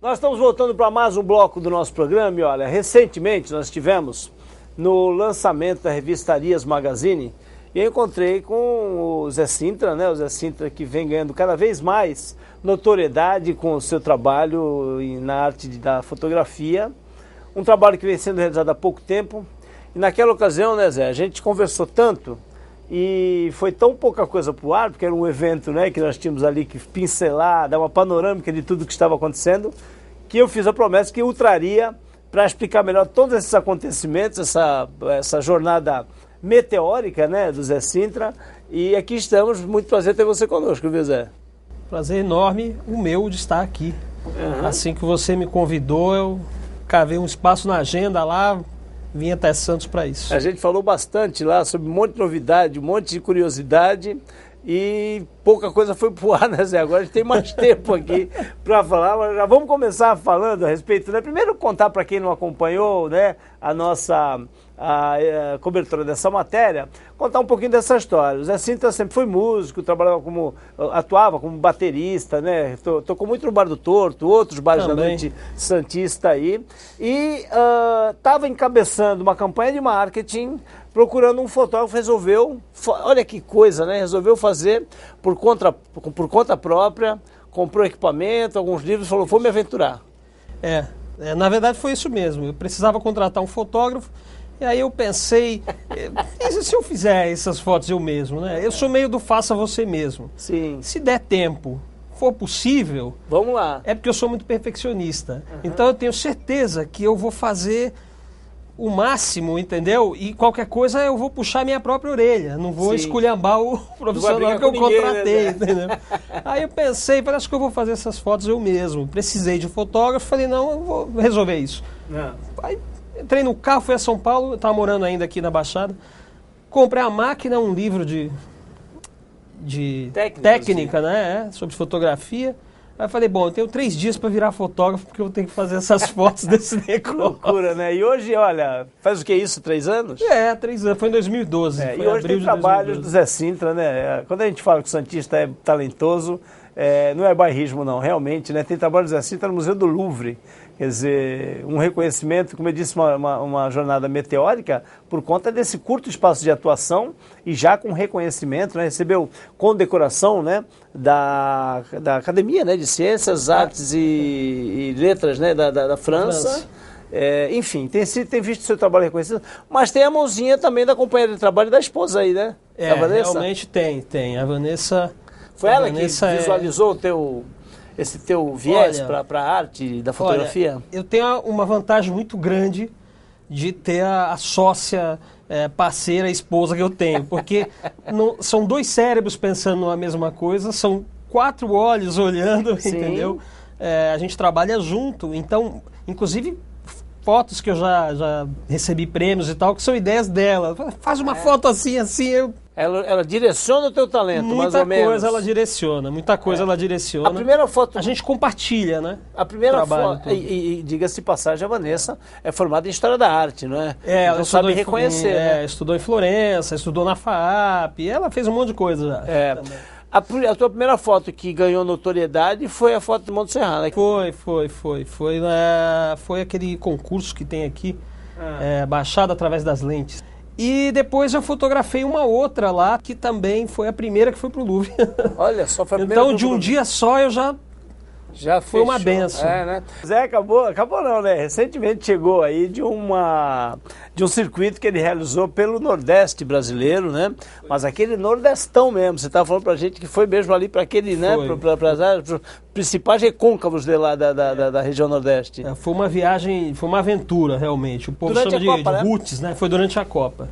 Nós estamos voltando para mais um bloco do nosso programa e olha, recentemente nós estivemos no lançamento da revista Arias Magazine e eu encontrei com o Zé Cintra, né? O Zé Cintra que vem ganhando cada vez mais notoriedade com o seu trabalho na arte da fotografia, um trabalho que vem sendo realizado há pouco tempo e naquela ocasião, né, Zé, a gente conversou tanto e foi tão pouca coisa para o ar, porque era um evento, né, que nós tínhamos ali que pincelar, dar uma panorâmica de tudo que estava acontecendo, que eu fiz a promessa que eu traria para explicar melhor todos esses acontecimentos, essa jornada meteórica, né, do Zé Cintra. E aqui estamos, muito prazer ter você conosco, viu, Zé? Prazer enorme o meu de estar aqui. Assim que você me convidou, eu cavei um espaço na agenda lá, vim até Santos para isso. A gente falou bastante lá sobre um monte de novidade, um monte de curiosidade e pouca coisa foi pro ar, né, Zé? Agora a gente tem mais tempo aqui para falar, mas já vamos começar falando a respeito, né? Primeiro contar para quem não acompanhou, né, a nossa cobertura dessa matéria, contar um pouquinho dessa história. O Zé Cintra sempre foi músico, atuava como baterista, né? Tocou muito no Bar do Torto, outros bares da noite santista aí, e estava encabeçando uma campanha de marketing, procurando um fotógrafo, resolveu, olha que coisa, né? Resolveu fazer por conta própria, comprou equipamento, alguns livros, falou, vou me aventurar. Na verdade foi isso mesmo, eu precisava contratar um fotógrafo. E aí eu pensei, e se eu fizer essas fotos eu mesmo, né? Eu sou meio do faça você mesmo. Sim. Se der tempo, for possível, vamos lá. É porque eu sou muito perfeccionista. Então eu tenho certeza que eu vou fazer o máximo, entendeu? E qualquer coisa eu vou puxar minha própria orelha. Não vou esculhambar o profissional que eu contratei, né? Entendeu? Aí eu pensei, acho que eu vou fazer essas fotos eu mesmo. Precisei de um fotógrafo, falei, não, eu vou resolver isso. Aí entrei no carro, fui a São Paulo, eu estava morando ainda aqui na Baixada, comprei a máquina, um livro de técnica, né, sobre fotografia. Aí falei, bom, eu tenho 3 dias para virar fotógrafo, porque eu tenho que fazer essas fotos desse negócio. Que loucura, né? E hoje, olha, faz o que isso, 3 anos? 3 anos, foi em 2012. E hoje tem trabalhos do Zé Cintra, né? Quando a gente fala que o santista é talentoso, não é bairrismo não, realmente, né? Tem trabalho do Zé Cintra no Museu do Louvre. Quer dizer, um reconhecimento, como eu disse, uma jornada meteórica por conta desse curto espaço de atuação e já com reconhecimento, né? Recebeu condecoração, né? da Academia, né? De Ciências, Artes e Letras, né? da França. Enfim, tem visto o seu trabalho reconhecido, mas tem a mãozinha também da companheira de trabalho da esposa aí, né? A Vanessa? Realmente tem. A Vanessa... Foi ela que visualizou esse teu viés para a arte da fotografia? Olha, eu tenho uma vantagem muito grande de ter a sócia, parceira, esposa que eu tenho, porque são 2 cérebros pensando na mesma coisa, são 4 olhos olhando, sim. Entendeu? A gente trabalha junto, então, inclusive fotos que eu já recebi prêmios e tal, que são ideias dela. Faz uma foto assim, eu... Ela direciona o teu talento, mais ou menos. Muita coisa ela direciona. A primeira foto... A gente compartilha, né? A primeira foto... E diga-se de passagem, a Vanessa é formada em História da Arte, não é? Ela sabe reconhecer, né? Estudou em Florença, estudou na FAAP, ela fez um monte de coisa já. A tua primeira foto que ganhou notoriedade foi a foto de Monte Serra, né? Foi aquele concurso que tem aqui, Baixada através das lentes. E depois eu fotografei uma outra lá, que também foi a primeira que foi pro Louvre. Olha só, foi a primeira. Então, de um dia só, eu já foi uma benção. Né? Zé, acabou não, né? Recentemente chegou aí de um circuito que ele realizou pelo Nordeste brasileiro, né? Mas aquele nordestão mesmo, você estava falando pra gente que foi mesmo ali para aquele, né? Para os principais recôncavos de lá da região Nordeste. Foi uma viagem, foi uma aventura realmente. O povo chama de roots, né? Foi durante a Copa.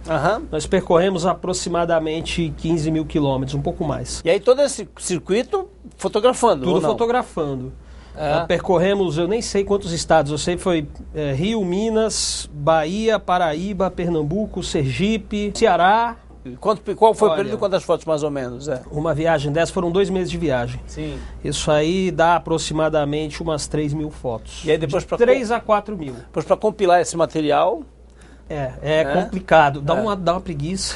Nós percorremos aproximadamente 15 mil quilômetros, um pouco mais. E aí todo esse circuito fotografando? Tudo fotografando. Percorremos, eu nem sei quantos estados, eu sei que foi Rio, Minas, Bahia, Paraíba, Pernambuco, Sergipe, Ceará. Qual foi o período, quantas fotos mais ou menos? Uma viagem dessa, foram 2 meses de viagem. Sim. Isso aí dá aproximadamente umas 3 mil fotos. E aí depois 3 a 4 mil. Depois para compilar esse material, É complicado, dá uma preguiça.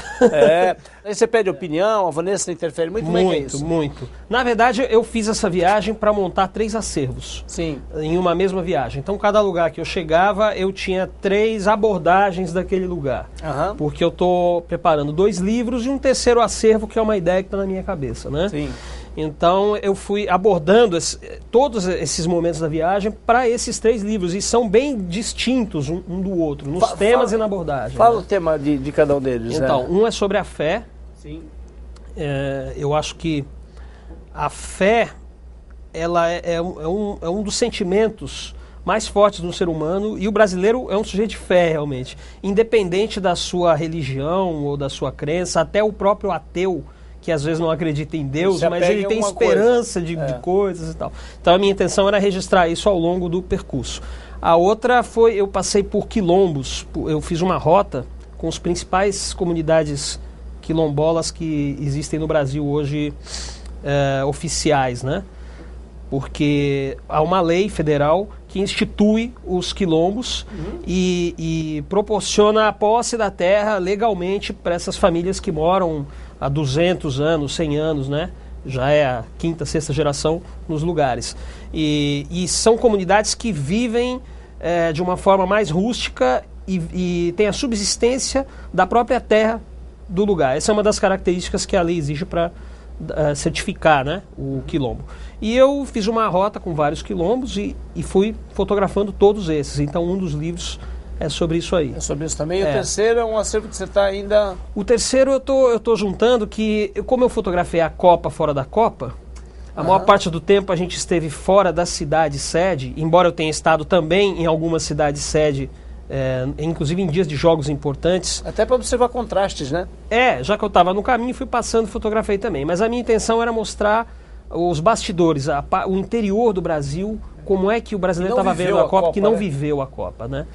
Aí você pede opinião, a Vanessa interfere muito. Como é que é isso? Muito. Na verdade, eu fiz essa viagem para montar 3 acervos. Sim. Em uma mesma viagem. Então, cada lugar que eu chegava, eu tinha 3 abordagens daquele lugar. Uhum. Porque eu estou preparando 2 livros e um terceiro acervo, que é uma ideia que está na minha cabeça, né? Sim. Então eu fui abordando todos esses momentos da viagem para esses 3 livros e são bem distintos um do outro, nos temas e na abordagem. Fala, né? O tema de cada um deles. Então, um é sobre a fé. Sim. Eu acho que a fé ela é um dos sentimentos mais fortes do ser humano e o brasileiro é um sujeito de fé realmente, independente da sua religião ou da sua crença, até o próprio ateu que às vezes não acredita em Deus, mas ele tem esperança de coisas e tal. Então a minha intenção era registrar isso ao longo do percurso. A outra foi, eu passei por quilombos, eu fiz uma rota com as principais comunidades quilombolas que existem no Brasil hoje, oficiais, né? Porque há uma lei federal que institui os quilombos e proporciona a posse da terra legalmente para essas famílias que moram há 200 anos, 100 anos, né? Já é a 5ª, 6ª geração nos lugares. E são comunidades que vivem de uma forma mais rústica e tem a subsistência da própria terra do lugar. Essa é uma das características que a lei exige para certificar, né, o quilombo. E eu fiz uma rota com vários quilombos e fui fotografando todos esses. Então um dos livros é sobre isso aí. É sobre isso também. E o terceiro é um acervo que você está ainda... O terceiro eu tô juntando que, como eu fotografei a Copa fora da Copa, a maior parte do tempo a gente esteve fora da cidade-sede, embora eu tenha estado também em algumas cidades-sede, inclusive em dias de jogos importantes. Até para observar contrastes, né? Já que eu estava no caminho, fui passando e fotografei também. Mas a minha intenção era mostrar os bastidores, o interior do Brasil, como é que o brasileiro estava vendo a Copa, que não viveu a Copa, né?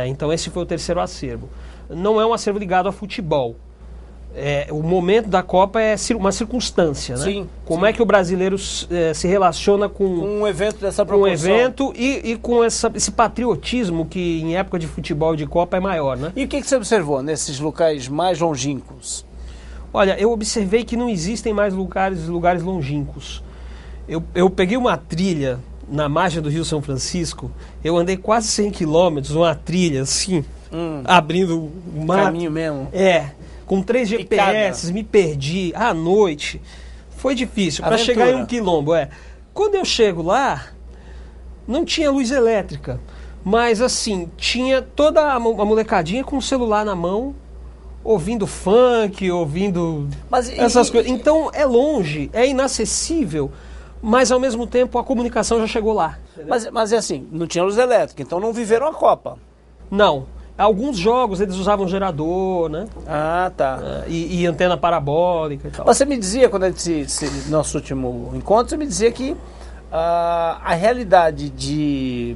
Então esse foi o terceiro acervo. Não é um acervo ligado a futebol. O momento da Copa é uma circunstância, né? Sim, como é que o brasileiro se relaciona com um evento dessa proporção. Um evento e com esse patriotismo que em época de futebol e de Copa é maior, né? E o que você observou nesses locais mais longínquos? Olha, eu observei que não existem mais lugares longínquos. Eu peguei uma trilha na margem do Rio São Francisco, eu andei quase 100 quilômetros, uma trilha assim, abrindo o mato. Caminho mesmo. Com 3 GPS, me perdi à noite. Foi difícil, para chegar em um quilombo. Quando eu chego lá, não tinha luz elétrica, mas assim, tinha toda a molecadinha com o celular na mão, ouvindo funk, ouvindo essas coisas. Então é longe, é inacessível, mas ao mesmo tempo a comunicação já chegou lá. Mas é assim, não tinha luz elétrica, então não viveram a Copa. Não. Alguns jogos eles usavam gerador, né? Ah, tá. E antena parabólica e tal. Você me dizia, quando a gente nosso último encontro, você me dizia que a realidade de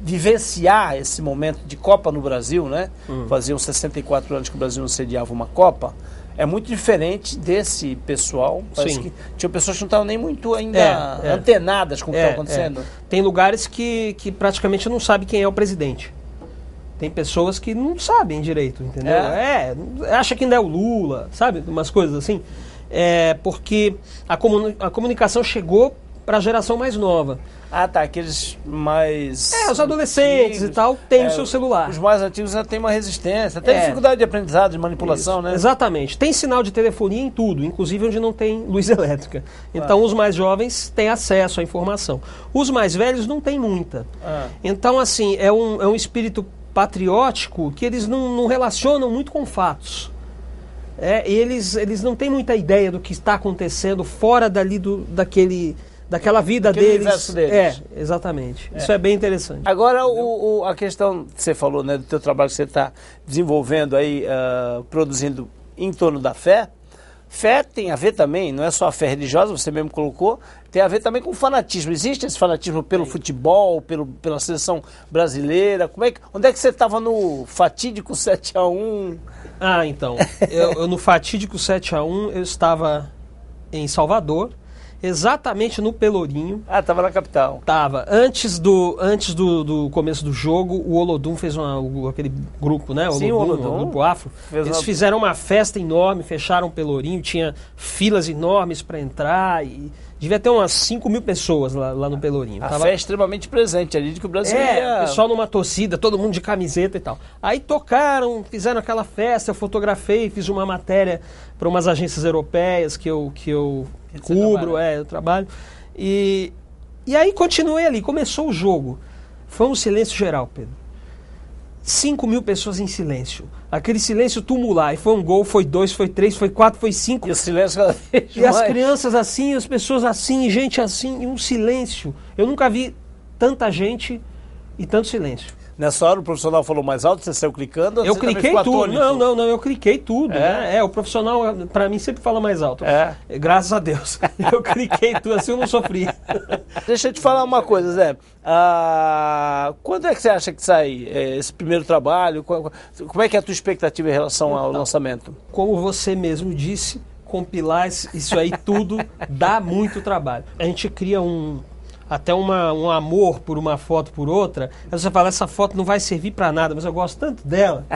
vivenciar esse momento de Copa no Brasil, né? Faziam 64 anos que o Brasil não sediava uma Copa, é muito diferente desse pessoal. Parece que tinha pessoas que não estavam nem muito ainda antenadas com o que estava acontecendo. Tem lugares que praticamente não sabem quem é o presidente. Tem pessoas que não sabem direito, entendeu? Acha que ainda é o Lula, sabe? Umas coisas assim. Porque a comunicação chegou para a geração mais nova. Ah, tá. Aqueles mais... os adolescentes antigos, e tal, têm o seu celular. Os mais antigos já têm uma resistência, até dificuldade de aprendizado, de manipulação, né? Exatamente. Tem sinal de telefonia em tudo, inclusive onde não tem luz elétrica. Então, os mais jovens têm acesso à informação. Os mais velhos não têm muita. Então, assim, é um espírito patriótico que eles não relacionam muito com fatos. Eles não têm muita ideia do que está acontecendo fora dali daquela vida deles. Exatamente. Isso é bem interessante. Agora, a questão que você falou, né, do teu trabalho que você está desenvolvendo aí, produzindo em torno da fé. Fé tem a ver também, não é só a fé religiosa, você mesmo colocou, tem a ver também com fanatismo. Existe esse fanatismo pelo futebol, pela seleção brasileira? Onde é que você estava no fatídico 7-1? Então, eu no fatídico 7-1 eu estava em Salvador. exatamente no Pelourinho. Ah, tava na capital. Tava. Antes do começo do jogo, o Olodum fez aquele grupo, né? Sim, Olodum, o grupo Afro. Eles fizeram uma festa enorme, fecharam o Pelourinho, tinha filas enormes para entrar e devia ter umas 5 mil pessoas lá no Pelourinho. A fé é extremamente presente ali, de que o Brasil o pessoal numa torcida, todo mundo de camiseta e tal. Aí tocaram, fizeram aquela festa, eu fotografei, fiz uma matéria para umas agências europeias que eu cubro, eu trabalho. E aí continuei ali, começou o jogo. Foi um silêncio geral, Pedro. 5 mil pessoas em silêncio. Aquele silêncio tumular. E foi um gol, foi 2, foi 3, foi 4, foi 5. E o silêncio cada vez mais. As crianças assim, as pessoas assim, gente assim, e um silêncio. Eu nunca vi tanta gente e tanto silêncio. Nessa hora o profissional falou mais alto, você saiu clicando? Eu cliquei tudo. Não, eu cliquei tudo. Né? O profissional, para mim, sempre fala mais alto. Graças a Deus. Eu cliquei tudo, assim eu não sofri. Deixa eu te falar uma coisa, Zé. Quando é que você acha que sai esse primeiro trabalho? Como é que é a tua expectativa em relação ao lançamento? Como você mesmo disse, compilar isso aí tudo dá muito trabalho. A gente cria até um amor por uma foto por outra. Aí você fala, essa foto não vai servir para nada, mas eu gosto tanto dela.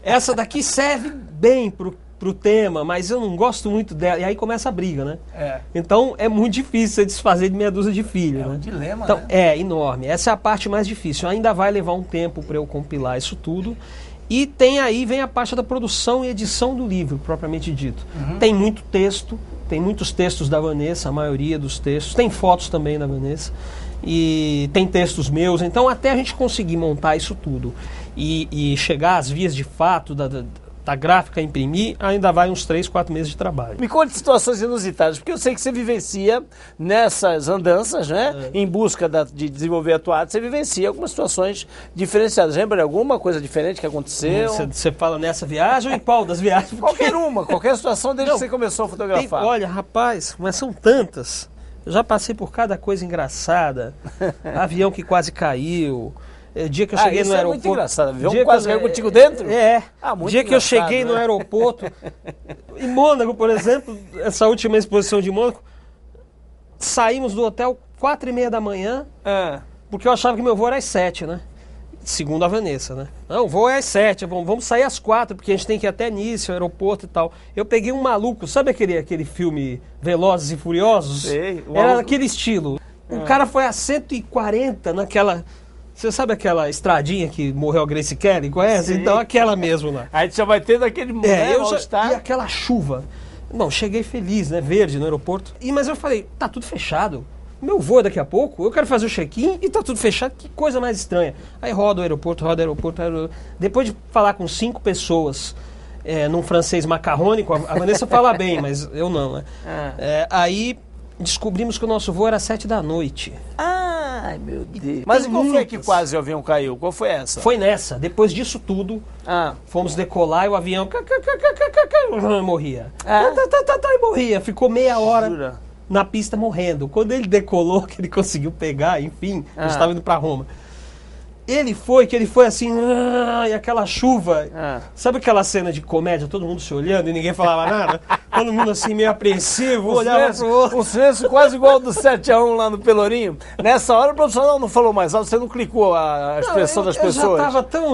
Essa daqui serve bem pro tema, mas eu não gosto muito dela. E aí começa a briga, né? Então é muito difícil você desfazer de meia dúzia de filhos. Um dilema, então, né? É enorme. Essa é a parte mais difícil. Ainda vai levar um tempo para eu compilar isso tudo. E vem a parte da produção e edição do livro, propriamente dito. Tem muito texto. Tem muitos textos da Vanessa, a maioria dos textos. Tem fotos também da Vanessa. E tem textos meus. Então, até a gente conseguir montar isso tudo e chegar às vias de fato da gráfica a imprimir, ainda vai uns 3, 4 meses de trabalho. Me conte situações inusitadas, porque eu sei que você vivencia nessas andanças, né? Em busca de desenvolver a tua arte, você vivencia algumas situações diferenciadas. Lembra de alguma coisa diferente que aconteceu? Você fala nessa viagem ou em qual das viagens? Qualquer situação desde que você começou a fotografar. Olha, rapaz, mas são tantas. Eu já passei por cada coisa engraçada. Avião que quase caiu. Dia que eu cheguei no aeroporto. É muito engraçado. Avião quase caiu contigo dentro? Dia que eu cheguei no aeroporto. Em Mônaco, por exemplo, essa última exposição de Mônaco, saímos do hotel 4h30 da manhã, porque eu achava que meu voo era às 7, né? Segundo a Vanessa, né? Não, o voo é às 7, vamos sair às 4, porque a gente tem que ir até Nice, aeroporto e tal. Eu peguei um maluco, sabe aquele filme Velozes e Furiosos? Sei. Era daquele estilo. O cara foi a 140 naquela... Você sabe aquela estradinha que morreu a Grace Kelly? Conhece? Sim. Então aquela mesmo lá. Aí já vai ter daquele e aquela chuva. Bom, cheguei feliz, né? Verde no aeroporto. Mas eu falei, tá tudo fechado. Meu voo é daqui a pouco, eu quero fazer o check-in e tá tudo fechado. Que coisa mais estranha. Aí roda o aeroporto. Depois de falar com 5 pessoas num francês macarrônico, a Vanessa fala bem, mas eu não, né? Aí descobrimos que o nosso voo era às 7 da noite. Ai, meu Deus. Mas qual foi que quase o avião caiu? Qual foi essa? Foi nessa. Depois disso tudo, fomos decolar e o avião morria. E morria. Ficou meia hora na pista morrendo. Quando ele decolou, que ele conseguiu pegar, enfim, a gente estava indo para Roma. Ele foi assim, e aquela chuva. Sabe aquela cena de comédia, todo mundo se olhando e ninguém falava nada? Todo mundo assim, meio apreensivo, olhava pro outro. Um silêncio quase igual do 7-1 lá no Pelourinho. Nessa hora o profissional não falou mais alto, você não clicou a expressão das pessoas?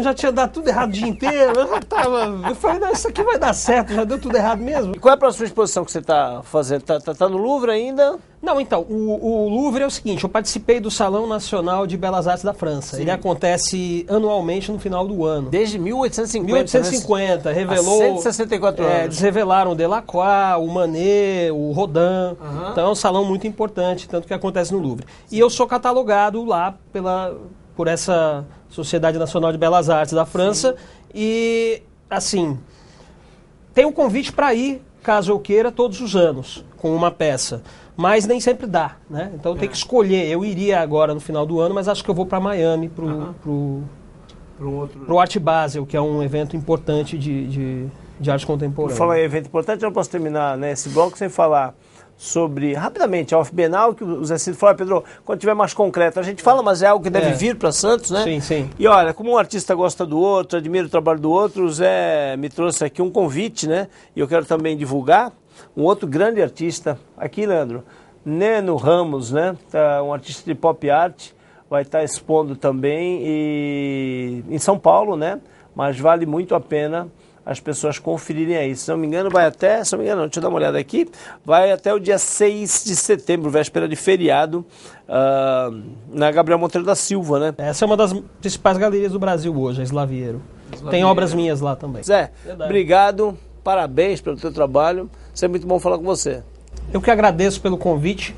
Já tinha dado tudo errado o dia inteiro, eu falei, não, isso aqui vai dar certo, já deu tudo errado mesmo. E qual é a próxima exposição que você está fazendo? Tá no Louvre ainda? Não, então, o Louvre é o seguinte, eu participei do Salão Nacional de Belas Artes da França. Sim. Ele acontece anualmente no final do ano. Desde 1850. 1850, revelou... Há 164 anos. Eles revelaram o Delacroix, o Manet, o Rodin. Então é um salão muito importante, tanto que acontece no Louvre. Sim. E eu sou catalogado lá por essa Sociedade Nacional de Belas Artes da França. Sim. E, assim, tem um convite para ir, caso eu queira, todos os anos, com uma peça. Mas nem sempre dá, né? Então eu tenho que escolher. Eu iria agora no final do ano, mas acho que eu vou para Miami, pro Art Basel, que é um evento importante de arte contemporânea. Por falar em evento importante, eu não posso terminar esse bloco sem falar sobre, rapidamente, a UFBienal, que o Zé Cid falou, Pedro, quando tiver mais concreto, a gente fala, mas é algo que deve vir para Santos, né? Sim, sim. E olha, como um artista gosta do outro, admira o trabalho do outro, o Zé me trouxe aqui um convite, né? E eu quero também divulgar um outro grande artista, aqui, Leandro, Neno Ramos, né? Um artista de pop art, vai estar expondo também em São Paulo, né? Mas vale muito a pena as pessoas conferirem aí. Se não me engano, vai até, se não me engano, deixa eu dar uma olhada aqui, vai até o dia 6 de setembro, véspera de feriado, na Gabriel Monteiro da Silva, né? Essa é uma das principais galerias do Brasil hoje, a Slavieiro. Tem obras minhas lá também. Zé, obrigado, parabéns pelo teu trabalho, sempre muito bom falar com você. Eu que agradeço pelo convite,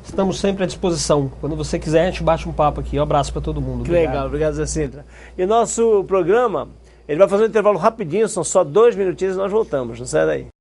estamos sempre à disposição. Quando você quiser, a gente bate um papo aqui. Um abraço para todo mundo. Que legal, obrigado, Zé Sintra. E o nosso programa, ele vai fazer um intervalo rapidinho, são só 2 minutinhos e nós voltamos, não sai daí.